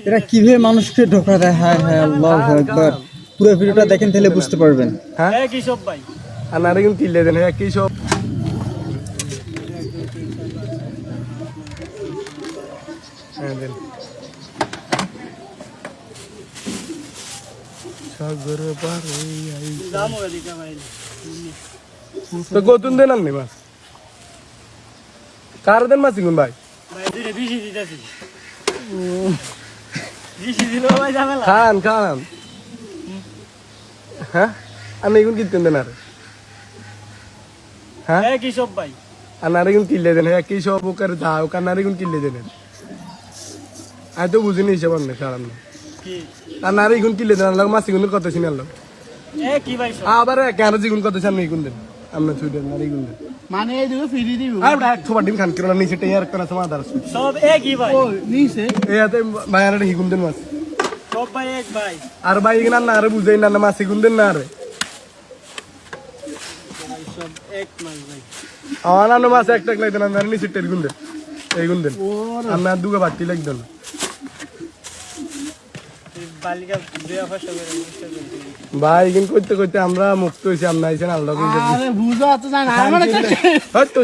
এরা কিভাবে মানুষকে ধোঁকা দেয়, হায় হায় আল্লাহু আকবার। পুরো ভিডিওটা দেখেন তাহলে বুঝতে পারবেন। হ্যাঁ কি সব ভাই আর নারে কিন্তু কিনলে দেন হ্যাঁ কি সব হ্যাঁ দেন সাগর পারে আই দাম ওরা দিকা ভাই তো কতন দেন আননি মাছ কার দেন মাছ গুন ভাই ভাই দিলে বেশি দিতেছি বেশি দিলো ভাই ঝামেলা খান খান হ্যাঁ আমি এগুন কিনতেন দেন আর হ্যাঁ কি সব ভাই আর নারে গুন কিনলে দেন হ্যাঁ কি সব ওকার দাও কার নারে গুন কিনলে দেন আই তো বুঝিনি হিসাব আনলে কারণ কি আর নারে গুন কিনলে দেন আনলাম মাছ গুনের কথা শুনে আনলাম কি ভাই সব আবার কেন জিগুন কথা সামনে গুন দেন আমরা ছুটে নারে গুন দেন মানে এই দুটো ফ্রি দিব আর ডাক থোবা ডিম খান কিরো নিচে টেয়ার করা সময় দাঁড়াস সব কি ভাই ও নিছে এই হাতে বাইরে হিগুন দেন মাছ সব ভাই এক ভাই আর ভাই এখানে না আরে বুঝাই না মাছ হিগুন দেন না আরে ভাই সব এক মাস ভাই আমার নানো মাছ একটা লাগবে না নারে নিচে টের গুন দেন এই গুন দেন আমরা দুগা বাটি লাগবে না বালিকা দুয়া ফাঁসা করে ভাই কিন্তু করতে করতে আমরা মুক্ত হয়েছি আমরা আইছেন আল্লাহ আরে বুঝা তো জানা মানে হয়তো